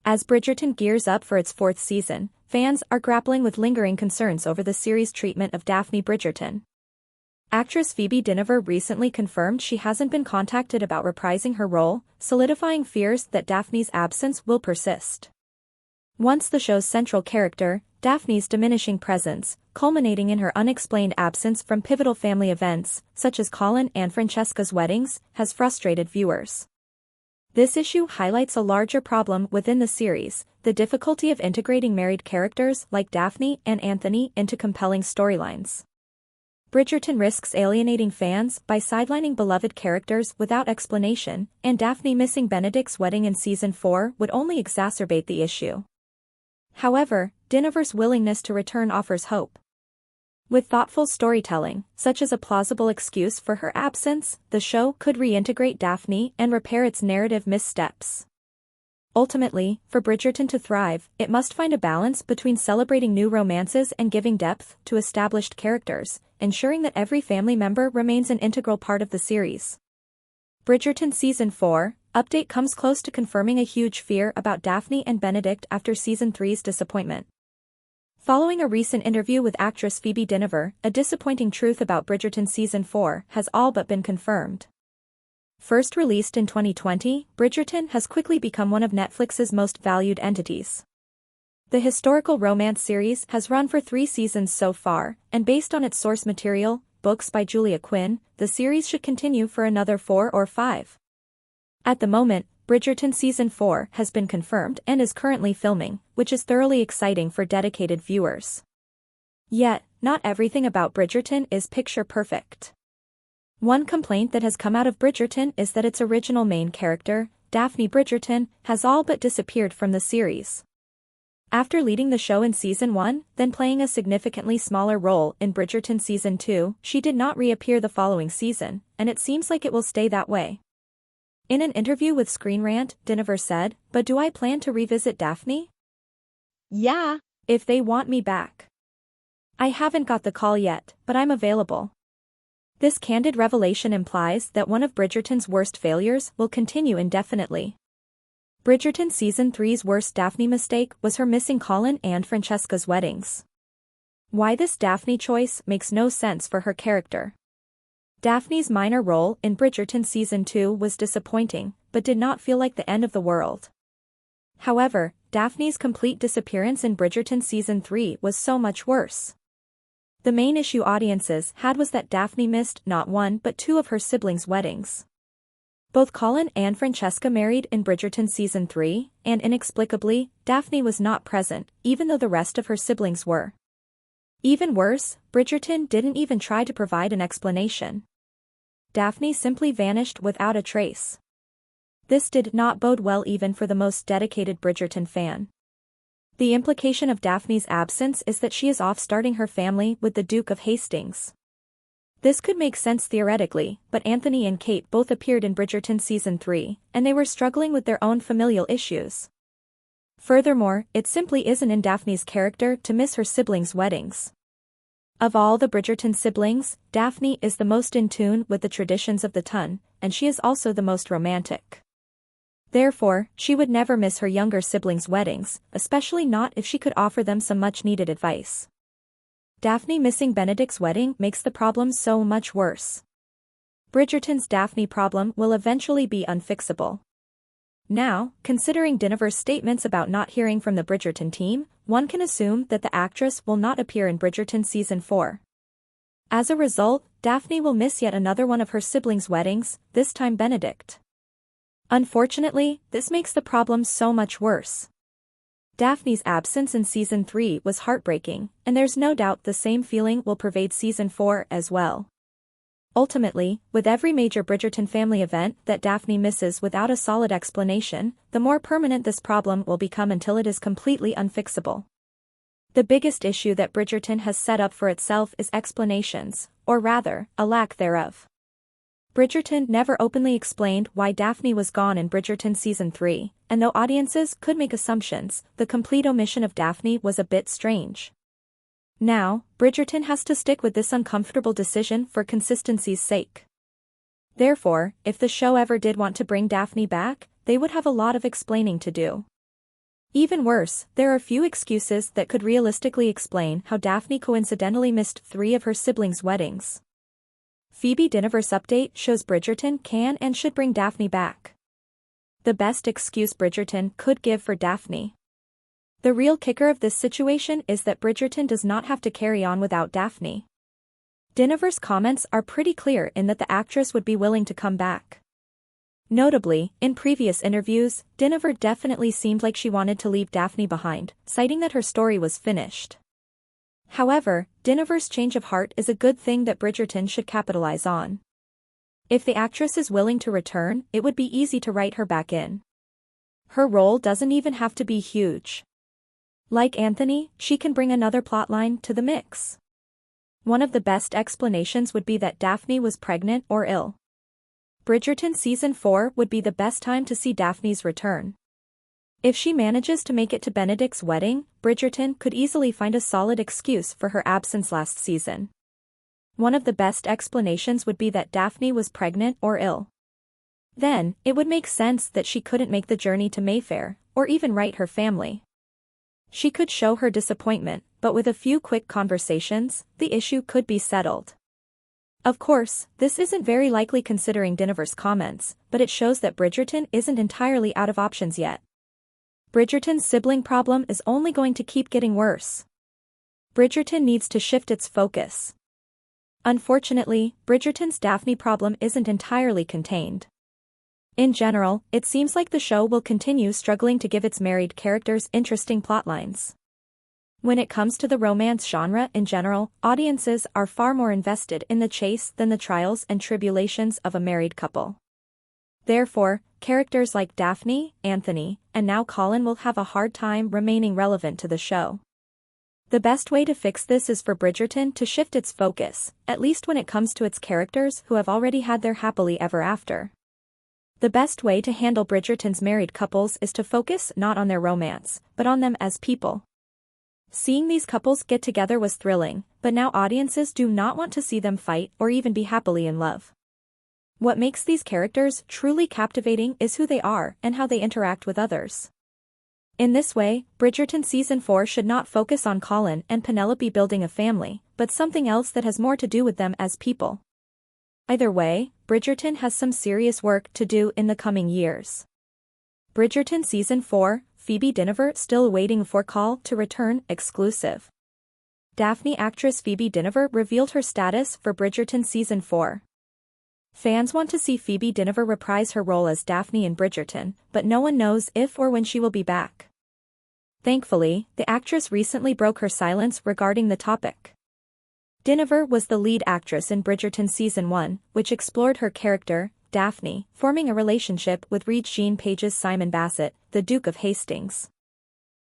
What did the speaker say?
As Bridgerton gears up for its fourth season, fans are grappling with lingering concerns over the series' treatment of Daphne Bridgerton. Actress Phoebe Dynevor recently confirmed she hasn't been contacted about reprising her role, solidifying fears that Daphne's absence will persist. Once the show's central character, Daphne's diminishing presence, culminating in her unexplained absence from pivotal family events, such as Colin and Francesca's weddings, has frustrated viewers. This issue highlights a larger problem within the series, the difficulty of integrating married characters like Daphne and Anthony into compelling storylines. Bridgerton risks alienating fans by sidelining beloved characters without explanation, and Daphne missing Benedict's wedding in Season 4 would only exacerbate the issue. However, Dynevor's willingness to return offers hope. With thoughtful storytelling, such as a plausible excuse for her absence, the show could reintegrate Daphne and repair its narrative missteps. Ultimately, for Bridgerton to thrive, it must find a balance between celebrating new romances and giving depth to established characters, ensuring that every family member remains an integral part of the series. Bridgerton Season 4 update comes close to confirming a huge fear about Daphne and Benedict after Season 3's disappointment. Following a recent interview with actress Phoebe Dynevor, a disappointing truth about Bridgerton Season 4 has all but been confirmed. First released in 2020, Bridgerton has quickly become one of Netflix's most valued entities. The historical romance series has run for 3 seasons so far, and based on its source material, books by Julia Quinn, the series should continue for another 4 or 5. At the moment, Bridgerton Season 4 has been confirmed and is currently filming, which is thoroughly exciting for dedicated viewers. Yet, not everything about Bridgerton is picture-perfect. One complaint that has come out of Bridgerton is that its original main character, Daphne Bridgerton, has all but disappeared from the series. After leading the show in Season 1, then playing a significantly smaller role in Bridgerton Season 2, she did not reappear the following season, and it seems like it will stay that way. In an interview with Screen Rant, Dynevor said, "But do I plan to revisit Daphne? Yeah, if they want me back. I haven't got the call yet, but I'm available." This candid revelation implies that one of Bridgerton's worst failures will continue indefinitely. Bridgerton Season 3's worst Daphne mistake was her missing Colin and Francesca's weddings. Why this Daphne choice makes no sense for her character. Daphne's minor role in Bridgerton Season 2 was disappointing, but did not feel like the end of the world. However, Daphne's complete disappearance in Bridgerton Season 3 was so much worse. The main issue audiences had was that Daphne missed not 1 but 2 of her siblings' weddings. Both Colin and Francesca married in Bridgerton Season 3, and inexplicably, Daphne was not present, even though the rest of her siblings were. Even worse, Bridgerton didn't even try to provide an explanation. Daphne simply vanished without a trace. This did not bode well even for the most dedicated Bridgerton fan. The implication of Daphne's absence is that she is off starting her family with the Duke of Hastings. This could make sense theoretically, but Anthony and Kate both appeared in Bridgerton Season 3, and they were struggling with their own familial issues. Furthermore, it simply isn't in Daphne's character to miss her siblings' weddings. Of all the Bridgerton siblings, Daphne is the most in tune with the traditions of the ton, and she is also the most romantic. Therefore, she would never miss her younger siblings' weddings, especially not if she could offer them some much-needed advice. Daphne missing Benedict's wedding makes the problem so much worse. Bridgerton's Daphne problem will eventually be unfixable. Now, considering Dynevor's statements about not hearing from the Bridgerton team, one can assume that the actress will not appear in Bridgerton Season 4. As a result, Daphne will miss yet another one of her siblings' weddings, this time Benedict. Unfortunately, this makes the problem so much worse. Daphne's absence in Season 3 was heartbreaking, and there's no doubt the same feeling will pervade Season 4 as well. Ultimately, with every major Bridgerton family event that Daphne misses without a solid explanation, the more permanent this problem will become until it is completely unfixable. The biggest issue that Bridgerton has set up for itself is explanations, or rather, a lack thereof. Bridgerton never openly explained why Daphne was gone in Bridgerton Season 3, and though audiences could make assumptions, the complete omission of Daphne was a bit strange. Now, Bridgerton has to stick with this uncomfortable decision for consistency's sake. Therefore, if the show ever did want to bring Daphne back, they would have a lot of explaining to do. Even worse, there are few excuses that could realistically explain how Daphne coincidentally missed 3 of her siblings' weddings. Phoebe Dynevor's update shows Bridgerton can and should bring Daphne back. The best excuse Bridgerton could give for Daphne. The real kicker of this situation is that Bridgerton does not have to carry on without Daphne. Dynevor's comments are pretty clear in that the actress would be willing to come back. Notably, in previous interviews, Dynevor definitely seemed like she wanted to leave Daphne behind, citing that her story was finished. However, Dynevor's change of heart is a good thing that Bridgerton should capitalize on. If the actress is willing to return, it would be easy to write her back in. Her role doesn't even have to be huge. Like Anthony, she can bring another plotline to the mix. One of the best explanations would be that Daphne was pregnant or ill. Bridgerton Season 4 would be the best time to see Daphne's return. If she manages to make it to Benedict's wedding, Bridgerton could easily find a solid excuse for her absence last season. One of the best explanations would be that Daphne was pregnant or ill. Then, it would make sense that she couldn't make the journey to Mayfair, or even write her family. She could show her disappointment, but with a few quick conversations, the issue could be settled. Of course, this isn't very likely considering Dynevor's comments, but it shows that Bridgerton isn't entirely out of options yet. Bridgerton's sibling problem is only going to keep getting worse. Bridgerton needs to shift its focus. Unfortunately, Bridgerton's Daphne problem isn't entirely contained. In general, it seems like the show will continue struggling to give its married characters interesting plotlines. When it comes to the romance genre in general, audiences are far more invested in the chase than the trials and tribulations of a married couple. Therefore, characters like Daphne, Anthony, and now Colin will have a hard time remaining relevant to the show. The best way to fix this is for Bridgerton to shift its focus, at least when it comes to its characters who have already had their happily ever after. The best way to handle Bridgerton's married couples is to focus not on their romance, but on them as people. Seeing these couples get together was thrilling, but now audiences do not want to see them fight or even be happily in love. What makes these characters truly captivating is who they are and how they interact with others. In this way, Bridgerton Season 4 should not focus on Colin and Penelope building a family, but something else that has more to do with them as people. Either way, Bridgerton has some serious work to do in the coming years. Bridgerton Season 4, Phoebe Dynevor still awaiting for call to return exclusive. Daphne actress Phoebe Dynevor revealed her status for Bridgerton Season 4. Fans want to see Phoebe Dynevor reprise her role as Daphne in Bridgerton, but no one knows if or when she will be back. Thankfully, the actress recently broke her silence regarding the topic. Dynevor was the lead actress in Bridgerton Season 1, which explored her character, Daphne, forming a relationship with Regine Page's Simon Bassett, the Duke of Hastings.